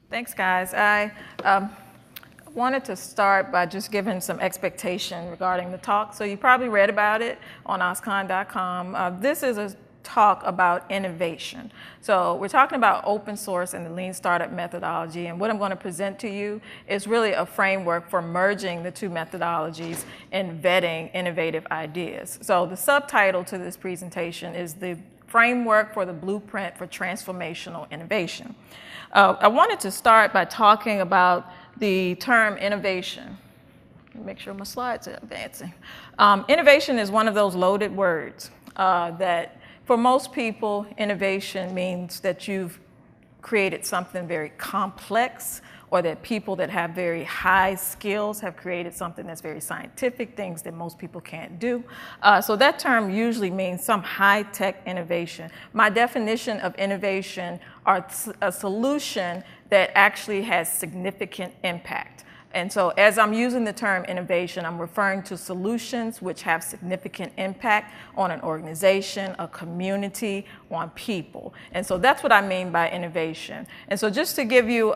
Thanks, guys. I wanted to start by just giving some expectation regarding the talk. So you probably read about it on OSCON.com. This is a talk about innovation. So we're talking about open source and the lean startup methodology, and what I'm going to present to you is really a framework for merging the two methodologies and vetting innovative ideas. So the subtitle to this presentation is the framework for the blueprint for transformational innovation. I wanted to start by talking about the term innovation. Make sure my slides are advancing. Innovation is one of those loaded words that for most people, innovation means that you've created something very complex, or that people that have very high skills have created something that's very scientific, things that most people can't do. So that term usually means some high-tech innovation. My definition of innovation are a solution that actually has significant impact. And so as I'm using the term innovation, I'm referring to solutions which have significant impact on an organization, a community, on people. And so that's what I mean by innovation. And so just to give you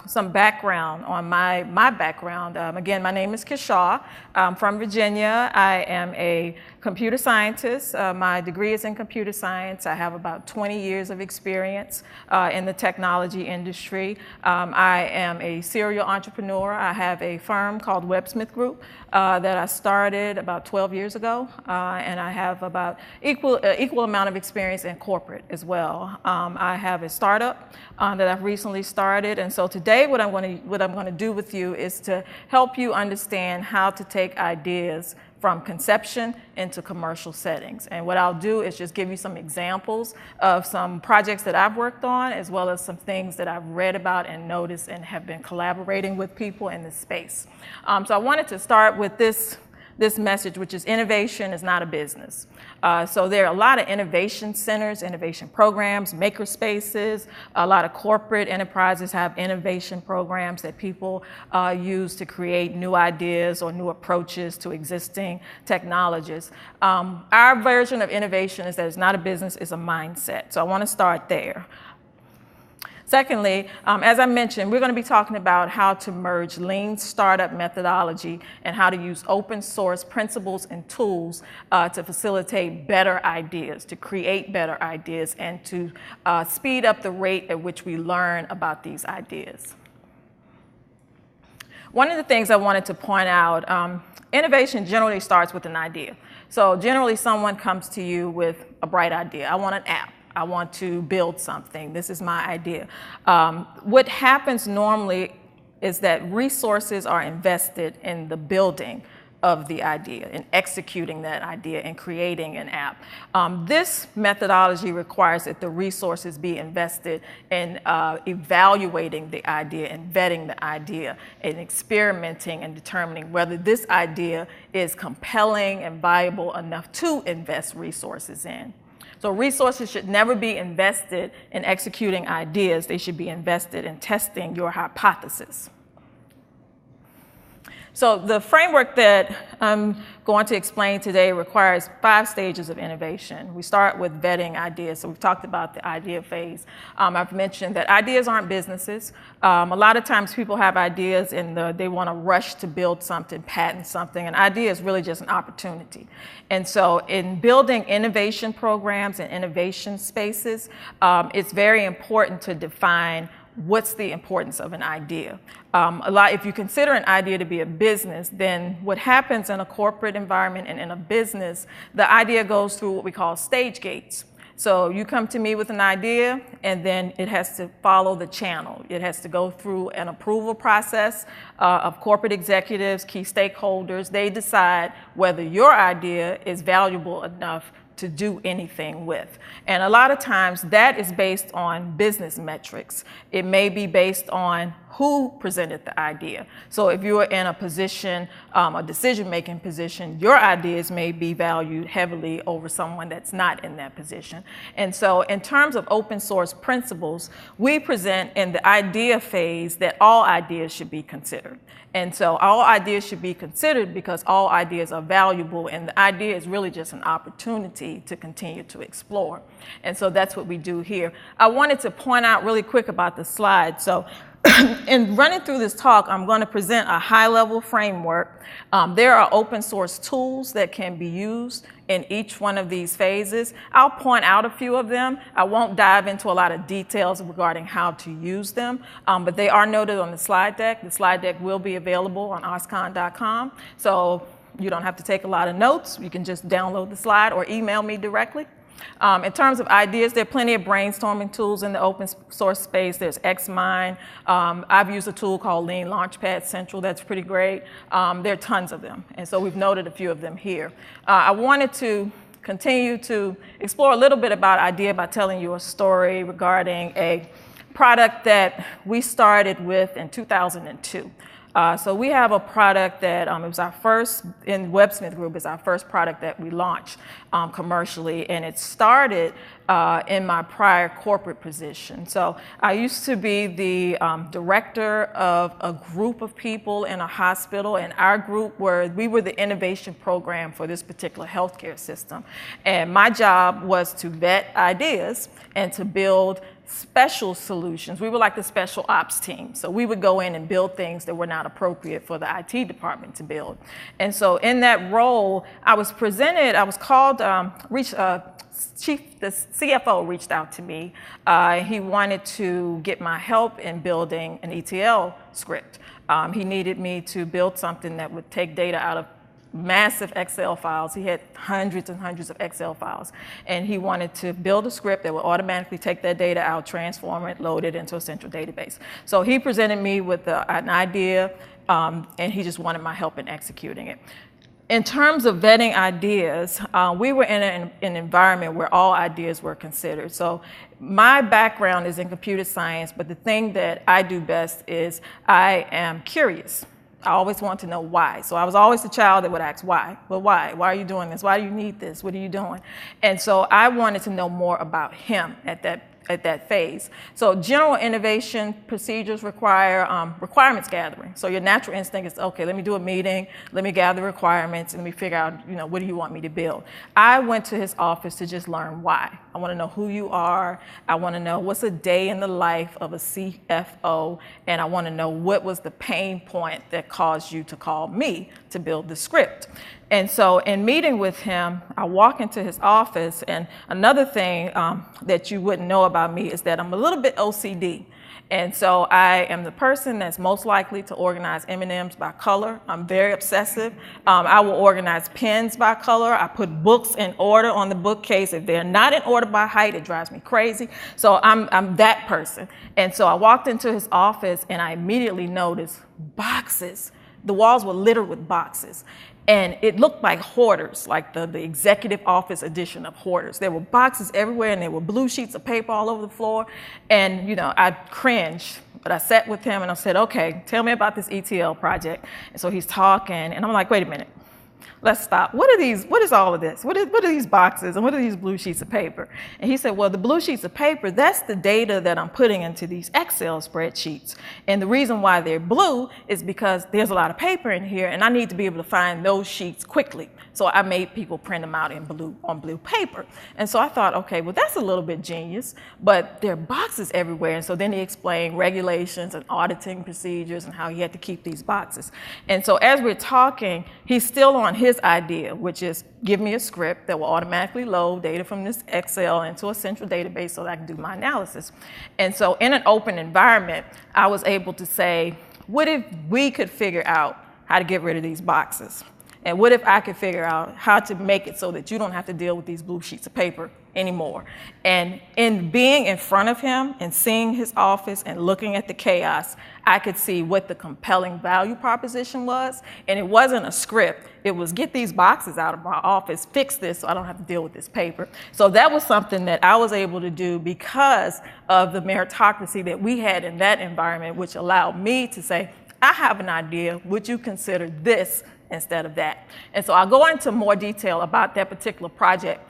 some background on my background, again, my name is Kishaw. I'm from Virginia. I am a computer scientist. My degree is in computer science. I have about 20 years of experience in the technology industry. I am a serial entrepreneur. I have a firm called Websmith Group that I started about 12 years ago, and I have about equal amount of experience in corporate as well. I have a startup that I've recently started, and so today what I'm going to do with you is to help you understand how to take ideas from conception into commercial settings. And what I'll do is just give you some examples of some projects that I've worked on, as well as some things that I've read about and noticed and have been collaborating with people in this space. So I wanted to start with this message, which is innovation is not a business. So there are a lot of innovation centers, innovation programs, maker spaces. A lot of corporate enterprises have innovation programs that people use to create new ideas or new approaches to existing technologies. Our version of innovation is that it's not a business, it's a mindset. So I want to start there. Secondly, as I mentioned, we're going to be talking about how to merge lean startup methodology and how to use open source principles and tools to facilitate better ideas, to create better ideas, and to speed up the rate at which we learn about these ideas. One of the things I wanted to point out, innovation generally starts with an idea. So generally someone comes to you with a bright idea. I want an app. I want to build something. This is my idea. What happens normally is that resources are invested in the building of the idea, in executing that idea, and creating an app. This methodology requires that the resources be invested in evaluating the idea and vetting the idea and experimenting and determining whether this idea is compelling and viable enough to invest resources in. So resources should never be invested in executing ideas. They should be invested in testing your hypothesis. So the framework that I'm going to explain today requires 5 stages of innovation. We start with vetting ideas. So we've talked about the idea phase. I've mentioned that ideas aren't businesses. A lot of times people have ideas and they want to rush to build something, patent something. An idea is really just an opportunity. And so in building innovation programs and innovation spaces, it's very important to define what's the importance of an idea. If you consider an idea to be a business, then what happens in a corporate environment and in a business, the idea goes through what we call stage gates. So you come to me with an idea, and then it has to follow the channel. It has to go through an approval process of corporate executives, key stakeholders. They decide whether your idea is valuable enough to do anything with. And a lot of times that is based on business metrics. It may be based on who presented the idea. So if you're in a position, a decision-making position, your ideas may be valued heavily over someone that's not in that position. And so in terms of open source principles, we present in the idea phase that all ideas should be considered. And so all ideas should be considered because all ideas are valuable, and the idea is really just an opportunity to continue to explore. And so that's what we do here. I wanted to point out really quick about the slide. So In running through this talk, I'm going to present a high-level framework. There are open source tools that can be used in each one of these phases. I'll point out a few of them. I won't dive into a lot of details regarding how to use them, but they are noted on the slide deck. The slide deck will be available on OSCON.com, so you don't have to take a lot of notes. You can just download the slide or email me directly. In terms of ideas, there are plenty of brainstorming tools in the open source space. There's XMind. I've used a tool called Lean Launchpad Central that's pretty great. There are tons of them, and so we've noted a few of them here. I wanted to continue to explore a little bit about IDEA by telling you a story regarding a product that we started with in 2002. So we have a product that it was our first, in WebSmith Group, is our first product that we launched commercially, and it started in my prior corporate position. So I used to be the director of a group of people in a hospital, and our group we were the innovation program for this particular healthcare system. And my job was to vet ideas and to build special solutions. We were like the special ops team. So we would go in and build things that were not appropriate for the IT department to build. And so in that role, I was called, the CFO reached out to me. He wanted to get my help in building an ETL script. He needed me to build something that would take data out of massive Excel files. He had hundreds and hundreds of Excel files. And he wanted to build a script that would automatically take that data out, transform it, load it into a central database. So he presented me with an idea, and he just wanted my help in executing it. In terms of vetting ideas, we were in an environment where all ideas were considered. So my background is in computer science, but the thing that I do best is I am curious. I always want to know why. So I was always the child that would ask why. Well, why? Why are you doing this? Why do you need this? What are you doing? And so I wanted to know more about him at that phase. So general innovation procedures require requirements gathering. So your natural instinct is, okay, let me do a meeting, let me gather requirements, and let me figure out, what do you want me to build? I went to his office to just learn why. I want to know who you are. I want to know what's a day in the life of a CFO, and I want to know what was the pain point that caused you to call me to build the script. And so in meeting with him, I walk into his office, and another thing that you wouldn't know about me is that I'm a little bit OCD. And so I am the person that's most likely to organize M&Ms by color. I'm very obsessive. I will organize pens by color. I put books in order on the bookcase. If they're not in order by height, it drives me crazy. So I'm that person. And so I walked into his office, and I immediately noticed boxes. The walls were littered with boxes. And it looked like Hoarders, like the executive office edition of Hoarders. There were boxes everywhere, and there were blue sheets of paper all over the floor. And, I cringed, but I sat with him and I said, okay, tell me about this ETL project. And so he's talking, and I'm like, wait a minute. Let's stop. What is all of this? What are these boxes, and what are these blue sheets of paper? And he said, well, the blue sheets of paper, that's the data that I'm putting into these Excel spreadsheets. And the reason why they're blue is because there's a lot of paper in here, and I need to be able to find those sheets quickly. So I made people print them out on blue paper. And so I thought, okay, well, that's a little bit genius, but there are boxes everywhere. And so then he explained regulations and auditing procedures and how he had to keep these boxes. And so as we're talking, he's still on his idea, which is give me a script that will automatically load data from this Excel into a central database so that I can do my analysis. And so in an open environment, I was able to say, what if we could figure out how to get rid of these boxes? And what if I could figure out how to make it so that you don't have to deal with these blue sheets of paper anymore? And in being in front of him and seeing his office and looking at the chaos, I could see what the compelling value proposition was. And it wasn't a script. It was get these boxes out of my office, fix this so I don't have to deal with this paper. So that was something that I was able to do because of the meritocracy that we had in that environment, which allowed me to say, I have an idea. Would you consider this instead of that? And so I'll go into more detail about that particular project.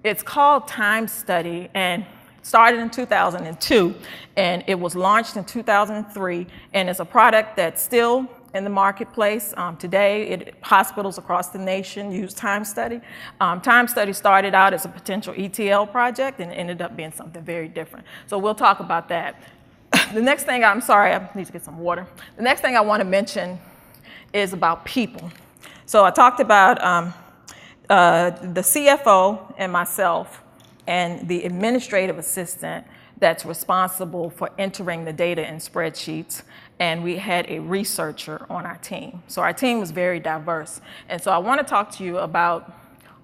It's called Time Study, and started in 2002, and it was launched in 2003, and it's a product that's still in the marketplace. Today, hospitals across the nation use Time Study. Time Study started out as a potential ETL project, and it ended up being something very different. So we'll talk about that. The next thing, I'm sorry, I need to get some water. The next thing I want to mention is about people. So I talked about the CFO and myself and the administrative assistant that's responsible for entering the data in spreadsheets, and we had a researcher on our team. So our team was very diverse. And so I want to talk to you about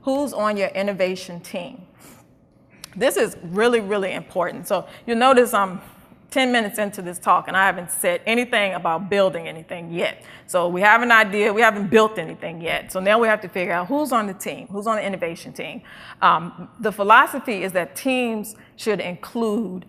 who's on your innovation team. This is really, really important. So you'll notice I'm 10 minutes into this talk and I haven't said anything about building anything yet. So we have an idea, we haven't built anything yet. So now we have to figure out who's on the team, who's on the innovation team. The philosophy is that teams should include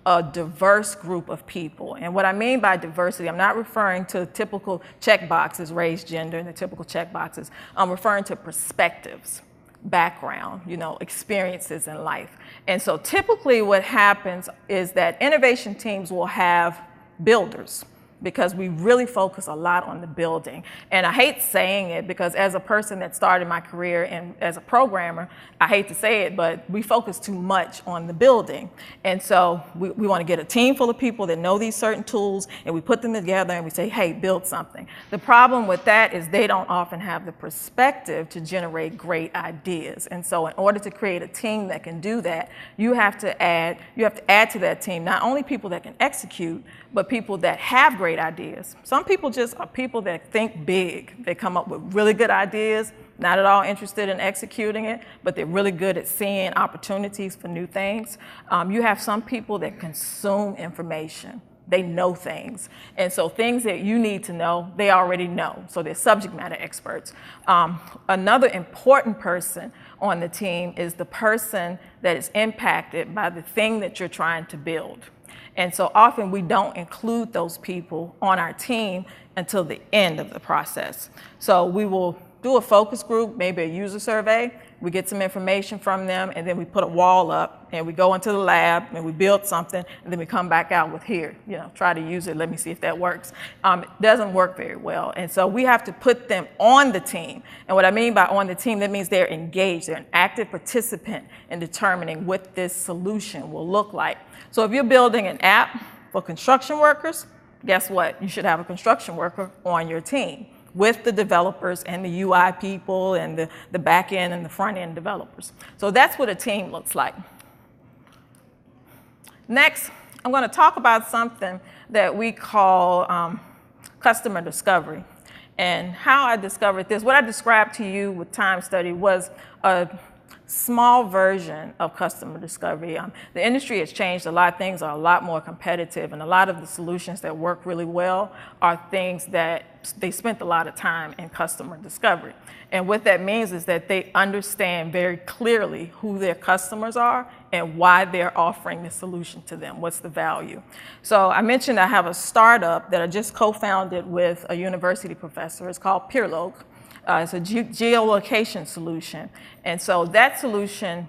a diverse group of people. And what I mean by diversity, I'm not referring to typical check boxes, race, gender, and the typical check boxes. I'm referring to perspectives, background, experiences in life. And so typically what happens is that innovation teams will have builders, because we really focus a lot on the building. And I hate saying it because as a person that started my career and as a programmer, I hate to say it, but we focus too much on the building. And so we want to get a team full of people that know these certain tools, and we put them together and we say, hey, build something. The problem with that is they don't often have the perspective to generate great ideas. And so in order to create a team that can do that, you have to add to that team not only people that can execute, but people that have great ideas. Some people just are people that think big. They come up with really good ideas, not at all interested in executing it, but they're really good at seeing opportunities for new things. You have some people that consume information. They know things. And so things that you need to know, they already know. So they're subject matter experts. Another important person on the team is the person that is impacted by the thing that you're trying to build. And so often we don't include those people on our team until the end of the process. So we will do a focus group, maybe a user survey. We get some information from them, and then we put a wall up, and we go into the lab, and we build something, and then we come back out with here, try to use it, let me see if that works. It doesn't work very well, and so we have to put them on the team. And what I mean by on the team, that means they're engaged, they're an active participant in determining what this solution will look like. So if you're building an app for construction workers, guess what? You should have a construction worker on your team with the developers and the UI people and the back end and the front end developers. So that's what a team looks like. Next, I'm going to talk about something that we call customer discovery. And how I discovered this, what I described to you with time study was a small version of customer discovery. The industry has changed a lot. Things are a lot more competitive, and a lot of the solutions that work really well are things that they spent a lot of time in customer discovery. And what that means is that they understand very clearly who their customers are and why they're offering the solution to them. What's the value? So I mentioned I have a startup that I just co-founded with a university professor. It's called PeerLoc. It's a geolocation solution. And so that solution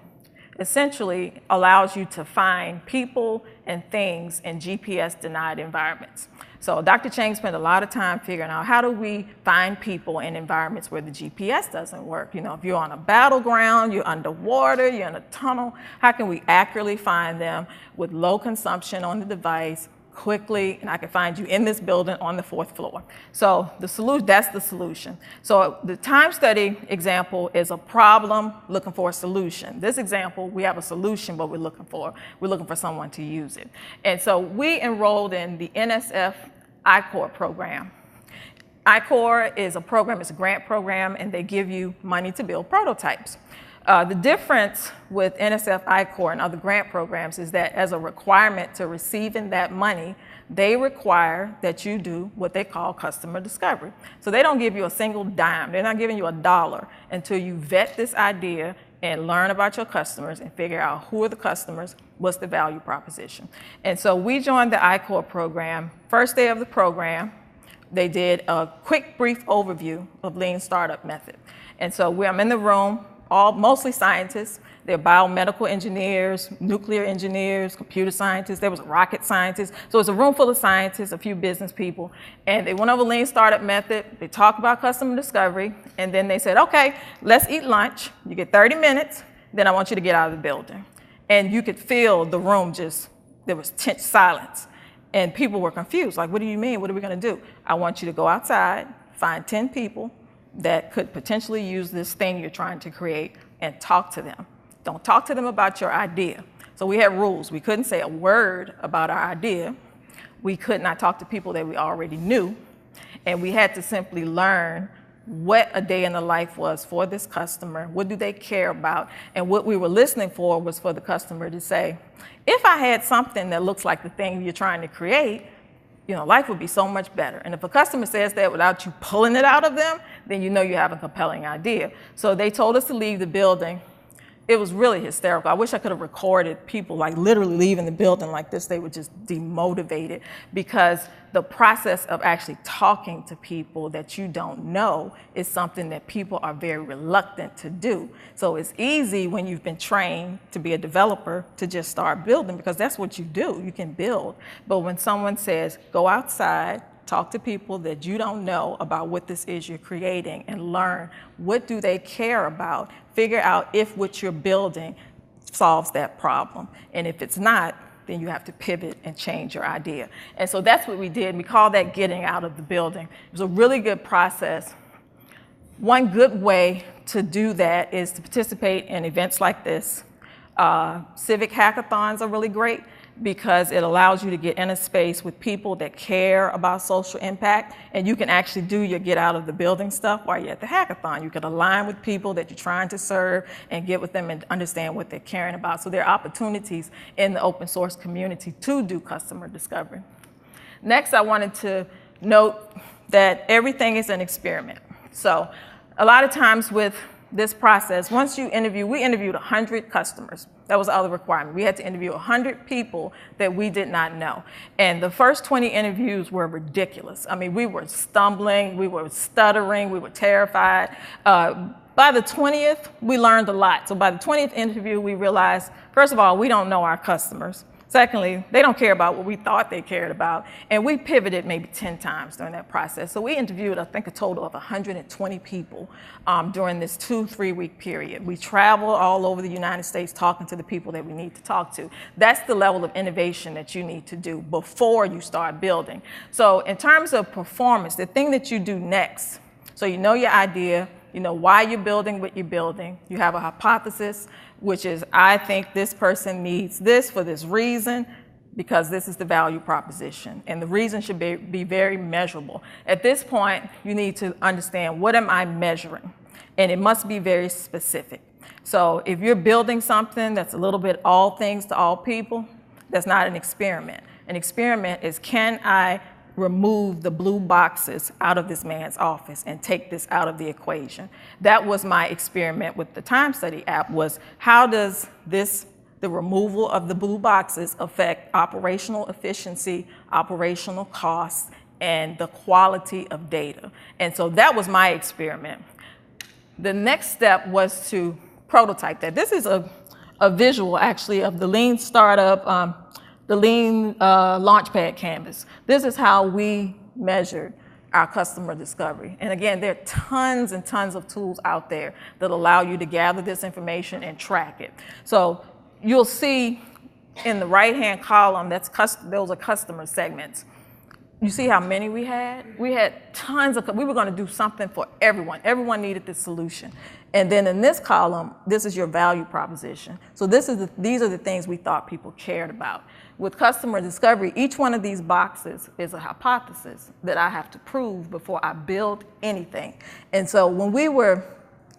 essentially allows you to find people and things in GPS-denied environments. So Dr. Chang spent a lot of time figuring out how do we find people in environments where the GPS doesn't work. If you're on a battleground, you're underwater, you're in a tunnel, how can we accurately find them with low consumption on the device, quickly, and I can find you in this building on the 4th floor. So that's the solution. So the time study example is a problem looking for a solution. This example, we have a solution, but we're looking for someone to use it. And so we enrolled in the NSF I-Corps program. I-Corps is a program, it's a grant program, and they give you money to build prototypes. The difference with NSF I-Corps and other grant programs is that as a requirement to receiving that money, they require that you do what they call customer discovery. So they don't give you a single dime. They're not giving you $1 until you vet this idea and learn about your customers and figure out who are the customers, what's the value proposition. And so we joined the I-Corps program. First day of the program, they did a quick, brief overview of Lean Startup Method. And so I'm in the room, mostly scientists. They're biomedical engineers, nuclear engineers, computer scientists. There was a rocket scientist. So it's a room full of scientists, a few business people. And they went over Lean Startup Method. They talked about customer discovery. And then they said, okay, let's eat lunch. You get 30 minutes. Then I want you to get out of the building. And you could feel the room there was tense silence. And people were confused, like, what do you mean? What are we going to do? I want you to go outside, find 10 people that could potentially use this thing you're trying to create and talk to them. Don't talk to them about your idea. So we had rules. We couldn't say a word about our idea. We could not talk to people that we already knew. And we had to simply learn what a day in the life was for this customer, what do they care about, and what we were listening for was for the customer to say, if I had something that looks like the thing you're trying to create, life would be so much better. And if a customer says that without you pulling it out of them, then you know you have a compelling idea. So they told us to leave the building. It was really hysterical. I wish I could have recorded people like literally leaving the building like this. They were just demotivated because the process of actually talking to people that you don't know is something that people are very reluctant to do. So it's easy when you've been trained to be a developer to just start building because that's what you do. You can build. But when someone says, go outside, talk to people that you don't know about what this is you're creating and learn what do they care about. Figure out if what you're building solves that problem. And if it's not, then you have to pivot and change your idea. And so that's what we did. We call that getting out of the building. It was a really good process. One good way to do that is to participate in events like this. Civic hackathons are really great because it allows you to get in a space with people that care about social impact, and you can actually do your get out of the building stuff while you're at the hackathon. You can align with people that you're trying to serve and get with them and understand what they're caring about. So there are opportunities in the open source community to do customer discovery. Next, I wanted to note that everything is an experiment. So a lot of times with this process, once you interview, we interviewed 100 customers. That was the other requirement. We had to interview 100 people that we did not know. And the first 20 interviews were ridiculous. I mean, we were stumbling, we were stuttering, we were terrified. By the 20th, we learned a lot. So by the 20th interview, we realized, first of all, we don't know our customers. Secondly, they don't care about what we thought they cared about. And we pivoted maybe 10 times during that process. So we interviewed, I think, a total of 120 people during this 2-3 week period. We traveled all over the United States talking to the people that we need to talk to. That's the level of innovation that you need to do before you start building. So in terms of performance, the thing that you do next, so you know your idea, you know why you're building what you're building, you have a hypothesis, which is, I think this person needs this for this reason, because this is the value proposition. And the reason should be very measurable. At this point, you need to understand, what am I measuring? And it must be very specific. So if you're building something that's a little bit all things to all people, that's not an experiment. An experiment is, can I remove the blue boxes out of this man's office and take this out of the equation? That was my experiment with the time study app, was how does the removal of the blue boxes affect operational efficiency, operational costs, and the quality of data? And so that was my experiment. The next step was to prototype that. This is a visual actually of the Lean startup, the Lean Launchpad canvas. This is how we measured our customer discovery. And again, there are tons and tons of tools out there that allow you to gather this information and track it. So you'll see in the right-hand column, those are customer segments. You see how many we had? We had tons of, we were gonna do something for everyone. Everyone needed this solution. And then in this column, this is your value proposition. So these are the things we thought people cared about. With customer discovery, each one of these boxes is a hypothesis that I have to prove before I build anything. And so when we were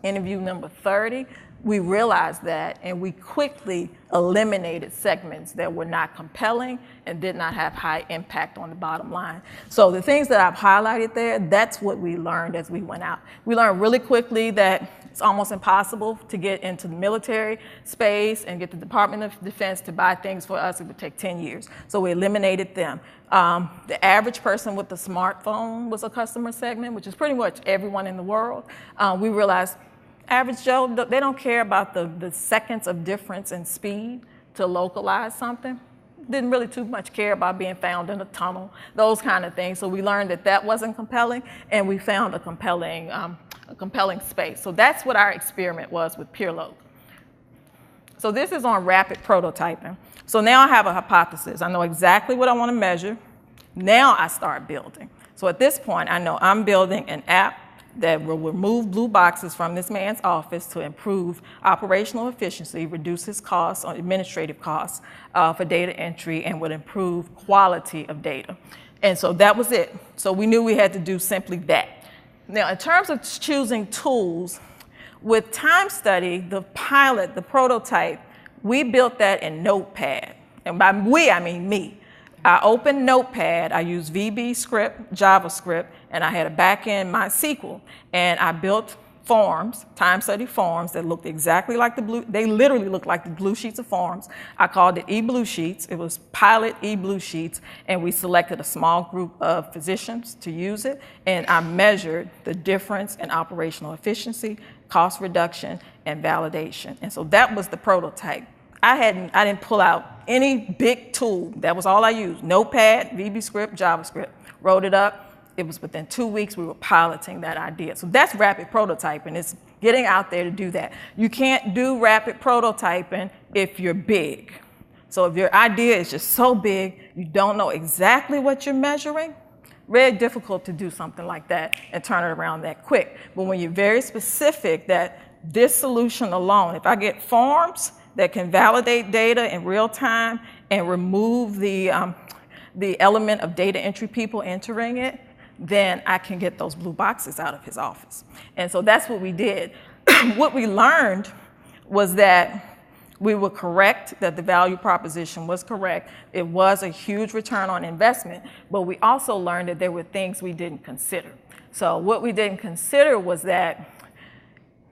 interview number 30, we realized that, and we quickly eliminated segments that were not compelling and did not have high impact on the bottom line. So the things that I've highlighted there, that's what we learned as we went out. We learned really quickly that it's almost impossible to get into the military space and get the Department of Defense to buy things for us. It would take 10 years. So we eliminated them. The average person with a smartphone was a customer segment, which is pretty much everyone in the world. We realized average Joe, they don't care about the seconds of difference in speed to localize something. Didn't really too much care about being found in a tunnel, those kind of things. So we learned that that wasn't compelling, and we found a compelling space. So that's what our experiment was with PeerLoad. So this is on rapid prototyping. So now I have a hypothesis. I know exactly what I want to measure. Now I start building. So at this point, I know I'm building an app that will remove blue boxes from this man's office to improve operational efficiency, reduce his costs, administrative costs for data entry, and would improve quality of data. And so that was it. So we knew we had to do simply that. Now, in terms of choosing tools, with time study, the pilot, the prototype, we built that in Notepad. And by we, I mean me. I opened Notepad, I used VB script, JavaScript, and I had a backend MySQL. And I built forms, time study forms that looked exactly like the blue, they literally looked like the blue sheets of forms. I called it eBlue Sheets. It was pilot eBlue Sheets, and we selected a small group of physicians to use it. And I measured the difference in operational efficiency, cost reduction, and validation. And so that was the prototype. I didn't pull out any big tool. That was all I used. Notepad, VB script, JavaScript. Wrote it up. It was within 2 weeks we were piloting that idea. So that's rapid prototyping. It's getting out there to do that. You can't do rapid prototyping if you're big. So if your idea is just so big, you don't know exactly what you're measuring, very difficult to do something like that and turn it around that quick. But when you're very specific that this solution alone, if I get forms that can validate data in real time and remove the element of data entry people entering it, then I can get those blue boxes out of his office. And so that's what we did. What we learned was that we were correct, that the value proposition was correct. It was a huge return on investment, but we also learned that there were things we didn't consider. So what we didn't consider was that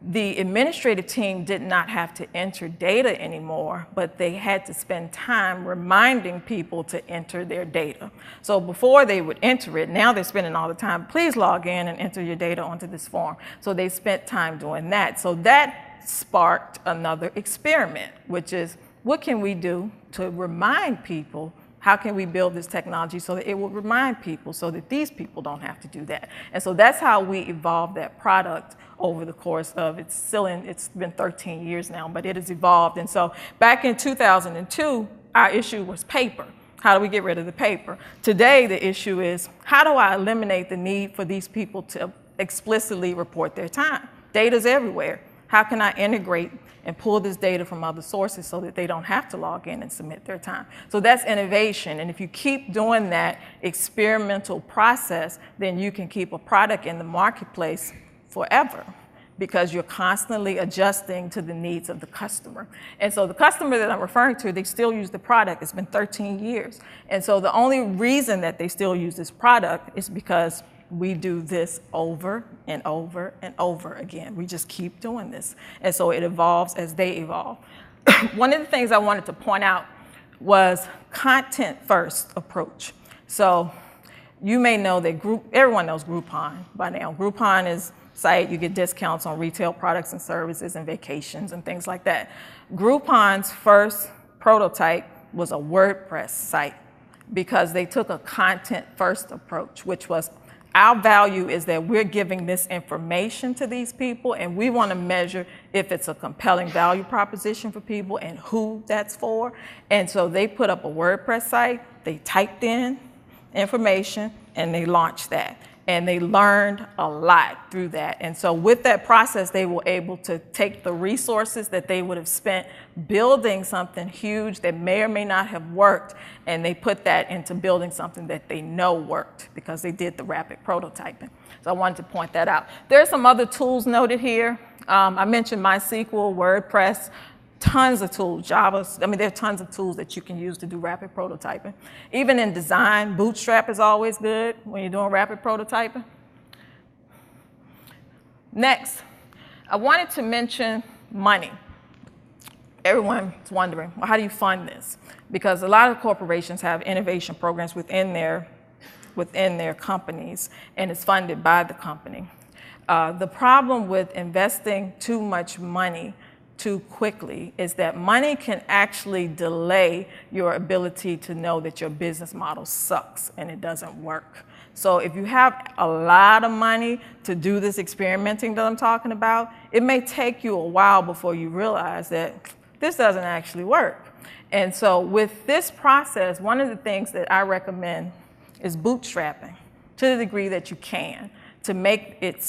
the administrative team did not have to enter data anymore, but they had to spend time reminding people to enter their data. So before they would enter it, now they're spending all the time, please log in and enter your data onto this form. So they spent time doing that. So that sparked another experiment, which is what can we do to remind people? How can we build this technology so that it will remind people so that these people don't have to do that? And so that's how we evolved that product over the course of, it's been 13 years now, but it has evolved. And so back in 2002, our issue was paper. How do we get rid of the paper? Today, the issue is, how do I eliminate the need for these people to explicitly report their time? Data's everywhere. How can I integrate and pull this data from other sources so that they don't have to log in and submit their time? So that's innovation. And if you keep doing that experimental process, then you can keep a product in the marketplace forever, because you're constantly adjusting to the needs of the customer. And so the customer that I'm referring to, they still use the product. It's been 13 years. And so the only reason that they still use this product is because we do this over and over and over again. We just keep doing this. And so it evolves as they evolve. One of the things I wanted to point out was content first approach. So you may know that everyone knows Groupon by now. Groupon is site, you get discounts on retail products and services and vacations and things like that. Groupon's first prototype was a WordPress site because they took a content first approach, which was our value is that we're giving this information to these people and we want to measure if it's a compelling value proposition for people and who that's for. And so they put up a WordPress site, they typed in information and they launched that. And they learned a lot through that. And so with that process, they were able to take the resources that they would have spent building something huge that may or may not have worked, and they put that into building something that they know worked because they did the rapid prototyping. So I wanted to point that out. There are some other tools noted here. I mentioned MySQL, WordPress, tons of tools, there are tons of tools that you can use to do rapid prototyping. Even in design, Bootstrap is always good when you're doing rapid prototyping. Next, I wanted to mention money. Everyone's wondering, well, how do you fund this? Because a lot of corporations have innovation programs within their companies, and it's funded by the company. The problem with investing too much money too quickly is that money can actually delay your ability to know that your business model sucks and it doesn't work. So if you have a lot of money to do this experimenting that I'm talking about, it may take you a while before you realize that this doesn't actually work. And so with this process, one of the things that I recommend is bootstrapping to the degree that you can, to make it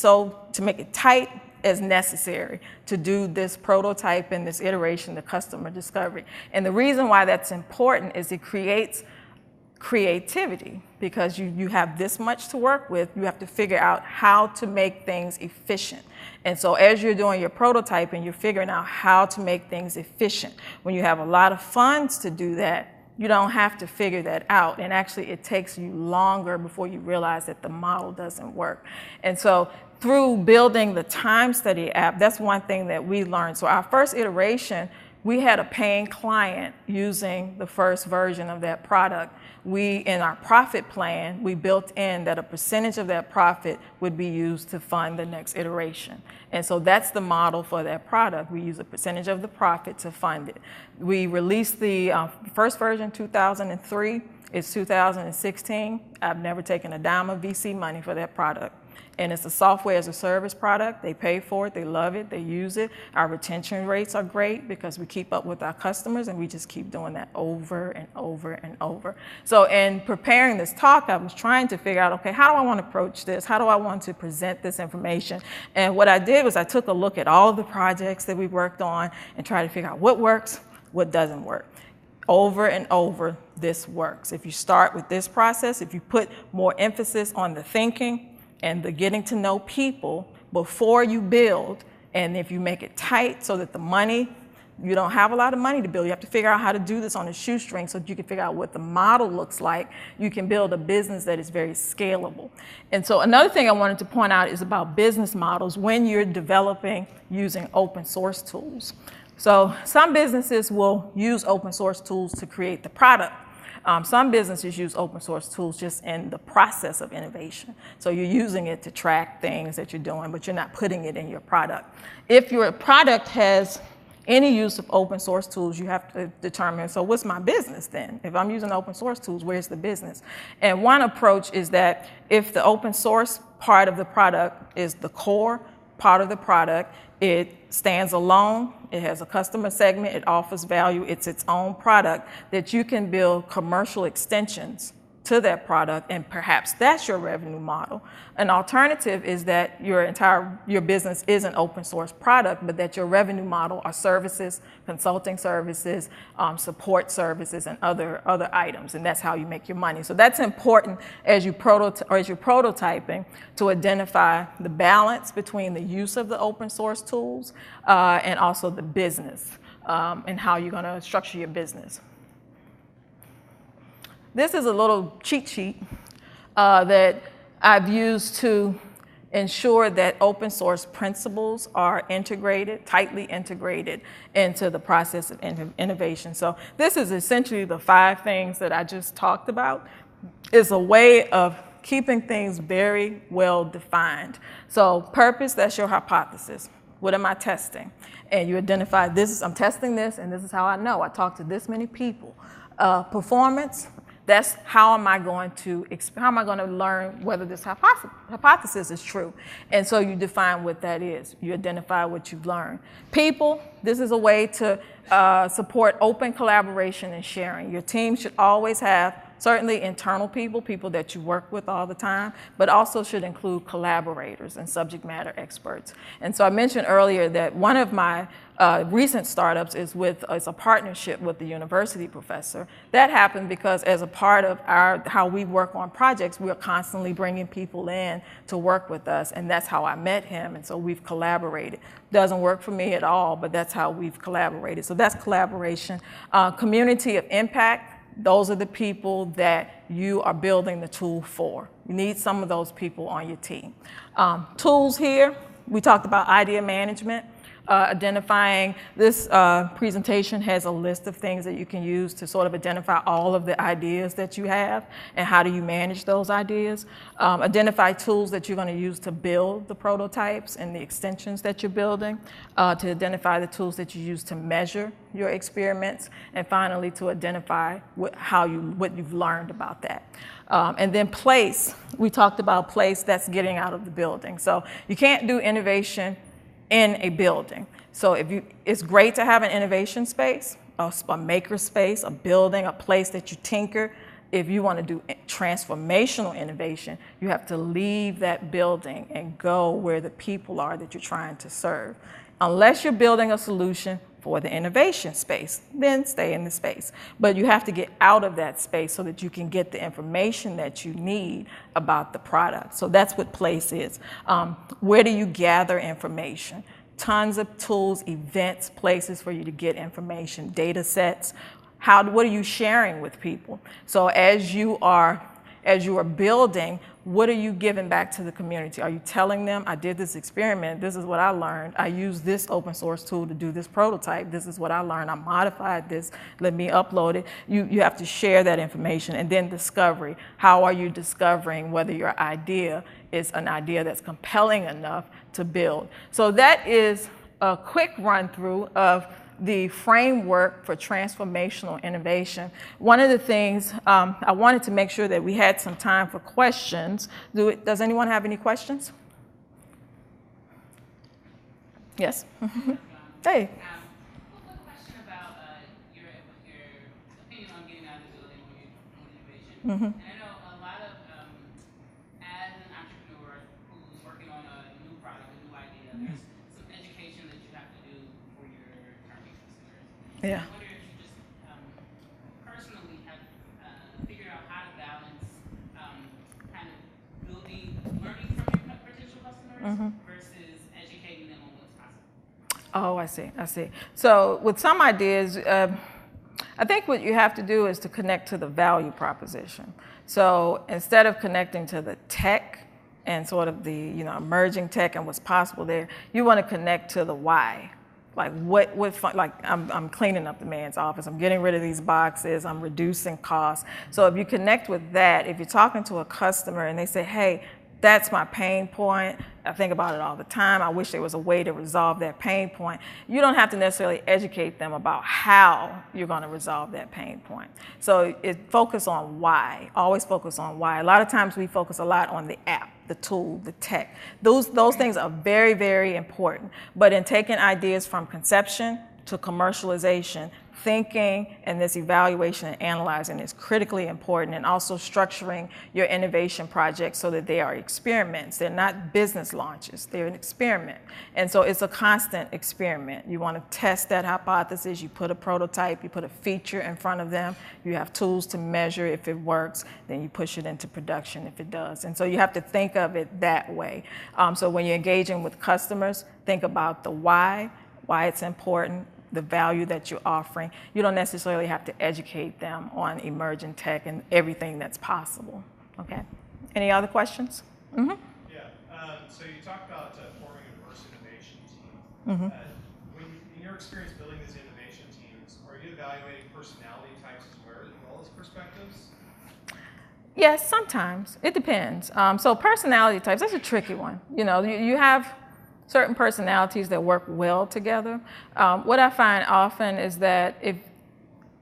tight as necessary to do this prototype and this iteration, the customer discovery. And the reason why that's important is it creates creativity, because you have this much to work with. You have to figure out how to make things efficient. And so as you're doing your prototyping, you're figuring out how to make things efficient. When you have a lot of funds to do that, you don't have to figure that out. And actually, it takes you longer before you realize that the model doesn't work. And so through building the time study app, that's one thing that we learned. So our first iteration, we had a paying client using the first version of that product. In our profit plan, we built in that a percentage of that profit would be used to fund the next iteration. And so that's the model for that product. We use a percentage of the profit to fund it. We released the first version 2003. It's 2016. I've never taken a dime of VC money for that product. And it's a software as a service product. They pay for it, they love it, they use it. Our retention rates are great because we keep up with our customers, and we just keep doing that over and over and over. So in preparing this talk, I was trying to figure out, okay, how do I want to approach this? How do I want to present this information? And what I did was I took a look at all of the projects that we worked on and tried to figure out what works, what doesn't work. Over and over, this works. If you start with this process, if you put more emphasis on the thinking and the getting to know people before you build, and if you make it tight so that the money, you don't have a lot of money to build, you have to figure out how to do this on a shoestring so that you can figure out what the model looks like. You can build a business that is very scalable. And so another thing I wanted to point out is about business models when you're developing using open source tools. So some businesses will use open source tools to create the product. Some businesses use open source tools just in the process of innovation. So you're using it to track things that you're doing, but you're not putting it in your product. If your product has any use of open source tools, you have to determine, so what's my business then? If I'm using open source tools, where's the business? And one approach is that if the open source part of the product is the core part of the product, it stands alone, it has a customer segment, it offers value, it's its own product, that you can build commercial extensions to that product, and perhaps that's your revenue model. An alternative is that your business is an open source product, but that your revenue model are services, consulting services, support services, and other items, and that's how you make your money. So that's important as you're prototyping, to identify the balance between the use of the open source tools and also the business and how you're going to structure your business. This is a little cheat sheet that I've used to ensure that open source principles are integrated, tightly integrated into the process of innovation. So this is essentially the 5 things that I just talked about. It's a way of keeping things very well defined. So purpose, that's your hypothesis. What am I testing? And you identify I'm testing this, and this is how I know. I talked to this many people. Performance, that's how am I going to learn whether this hypothesis is true? And so you define what that is. You identify what you've learned. People, this is a way to support open collaboration and sharing. Your team should always have certainly internal people that you work with all the time, but also should include collaborators and subject matter experts. And so I mentioned earlier that one of my recent startups is a partnership with the university professor. That happened because as a part of how we work on projects, we're constantly bringing people in to work with us, and that's how I met him, and so we've collaborated. Doesn't work for me at all, but that's how we've collaborated. So that's collaboration. Community of impact. Those are the people that you are building the tool for. You need some of those people on your team. Tools here, we talked about idea management. Identifying, this presentation has a list of things that you can use to sort of identify all of the ideas that you have and how do you manage those ideas. Identify tools that you're going to use to build the prototypes and the extensions that you're building. To identify the tools that you use to measure your experiments. And finally, to identify what you've learned about that. And then place, we talked about place, that's getting out of the building. So you can't do innovation in a building. So it's great to have an innovation space, a maker space, a building, a place that you tinker. If you want to do transformational innovation, you have to leave that building and go where the people are that you're trying to serve. Unless you're building a solution for the innovation space, then stay in the space. But you have to get out of that space so that you can get the information that you need about the product. So that's what place is. Where do you gather information? Tons of tools, events, places for you to get information, data sets. What are you sharing with people? So as you are building, what are you giving back to the community? Are you telling them, I did this experiment, this is what I learned, I used this open source tool to do this prototype, this is what I learned, I modified this, let me upload it. You have to share that information. And then discovery. How are you discovering whether your idea is an idea that's compelling enough to build? So that is a quick run through of the framework for transformational innovation. One of the things I wanted to make sure that we had some time for questions. Does anyone have any questions? Yes. Hey. One question about your opinion on getting out of the building on innovation. And I know a lot of, as an entrepreneur who's working on a new product, a new idea, there's some education that you have to do for your target customers. Yeah. I wonder if you just personally have figured out how to balance kind of learning from your potential customers versus educating them on what's possible. Oh, I see. So with some ideas, I think what you have to do is to connect to the value proposition. So instead of connecting to the tech and sort of the emerging tech and what's possible there, you want to connect to the why. Like I'm cleaning up the man's office, I'm getting rid of these boxes, I'm reducing costs. So if you connect with that, if you're talking to a customer and they say, hey, that's my pain point, I think about it all the time, I wish there was a way to resolve that pain point. You don't have to necessarily educate them about how you're going to resolve that pain point. So focus on why, always focus on why. A lot of times we focus a lot on the app, the tool, the tech. Those things are very, very important. But in taking ideas from conception to commercialization, thinking and this evaluation and analyzing is critically important, and also structuring your innovation projects so that they are experiments. They're not business launches, they're an experiment. And so it's a constant experiment. You want to test that hypothesis, you put a prototype, you put a feature in front of them, you have tools to measure if it works, then you push it into production if it does. And so you have to think of it that way. So when you're engaging with customers, think about the why it's important, the value that you're offering. You don't necessarily have to educate them on emerging tech and everything that's possible. Okay. Any other questions? Yeah. So you talked about forming a diverse innovation team. In your experience building these innovation teams, are you evaluating personality types as well as perspectives? Yes, sometimes. It depends. So personality types, that's a tricky one. You have certain personalities that work well together. What I find often is that if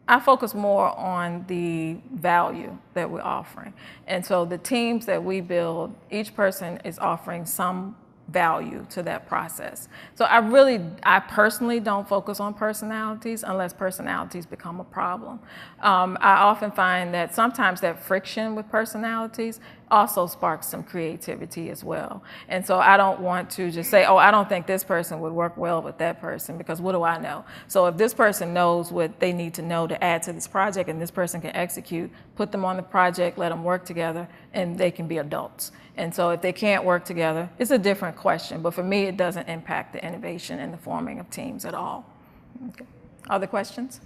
I focus more on the value that we're offering. And so the teams that we build, each person is offering some value to that process. So I personally don't focus on personalities unless personalities become a problem. I often find that sometimes that friction with personalities also sparks some creativity as well. And so I don't want to just say, oh, I don't think this person would work well with that person, because what do I know? So if this person knows what they need to know to add to this project and this person can execute, put them on the project, let them work together, and they can be adults. And so if they can't work together, it's a different question. But for me, it doesn't impact the innovation and the forming of teams at all. Okay. Other questions?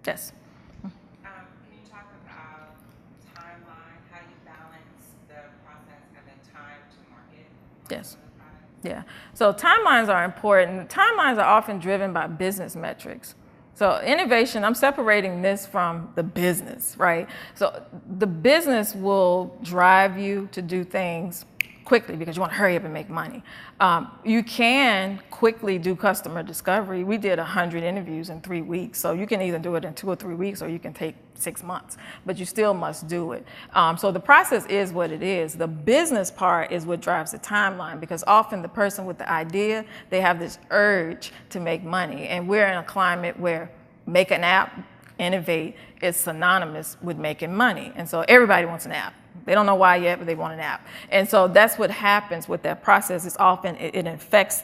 Yes. Can you talk about timeline, how you balance the process and the time to market? Yes. Yeah. So timelines are important. Timelines are often driven by business metrics. So innovation, I'm separating this from the business, right? So the business will drive you to do things quickly because you want to hurry up and make money. You can quickly do customer discovery. We did 100 interviews in 3 weeks, so you can either do it in 2 or 3 weeks, or you can take 6 months, but you still must do it. So the process is what it is. The business part is what drives the timeline, because often the person with the idea, they have this urge to make money, and we're in a climate where make an app, innovate is synonymous with making money, and so everybody wants an app. They don't know why yet, but they want an app. And so that's what happens with that process. It's often, it infects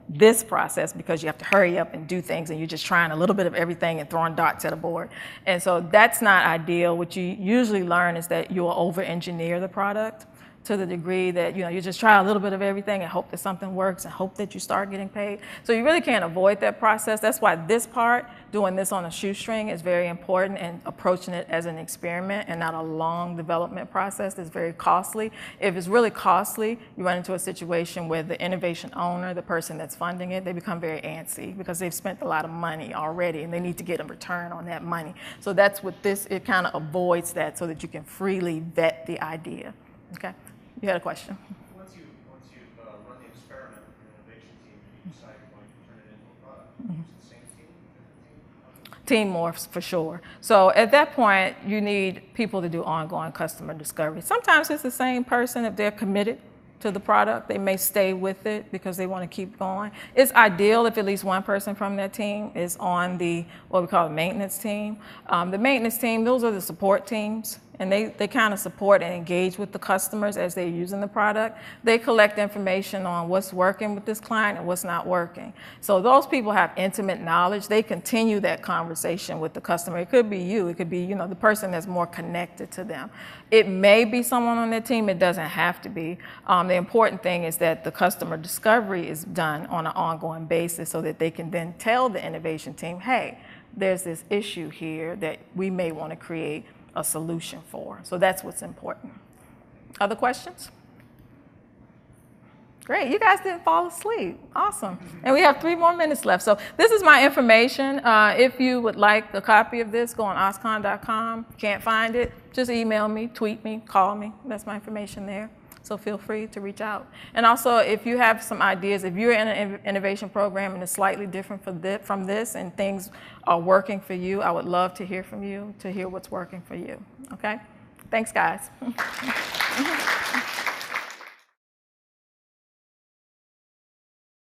this process, because you have to hurry up and do things, and you're just trying a little bit of everything and throwing darts at a board. And so that's not ideal. What you usually learn is that you'll over-engineer the product to the degree that you just try a little bit of everything and hope that something works and hope that you start getting paid. So you really can't avoid that process. That's why this part, doing this on a shoestring, is very important, and approaching it as an experiment and not a long development process that's very costly. If it's really costly, you run into a situation where the innovation owner, the person that's funding it, they become very antsy because they've spent a lot of money already and they need to get a return on that money. So that's what it kind of avoids that, so that you can freely vet the idea. Okay? You had a question? Once you've run the experiment with your innovation team and you decide you're going to turn it into a product, use the same team, different team? Team morphs, for sure. So at that point, you need people to do ongoing customer discovery. Sometimes it's the same person. If they're committed to the product, they may stay with it because they want to keep going. It's ideal if at least one person from that team is on the, what we call the maintenance team. The maintenance team, those are the support teams, and they kind of support and engage with the customers as they're using the product. They collect information on what's working with this client and what's not working. So those people have intimate knowledge. They continue that conversation with the customer. It could be you. It could be the person that's more connected to them. It may be someone on their team. It doesn't have to be. The important thing is that the customer discovery is done on an ongoing basis, so that they can then tell the innovation team, hey, there's this issue here that we may want to create a solution for. So that's what's important. Other questions? Great, you guys didn't fall asleep. Awesome. And we have 3 more minutes left. So this is my information. If you would like a copy of this, go on OSCON.com. Can't find it, just email me, tweet me, call me. That's my information there. So feel free to reach out. And also, if you have some ideas, if you're in an innovation program and it's slightly different from this and things are working for you, I would love to hear from you, to hear what's working for you. Okay? Thanks, guys.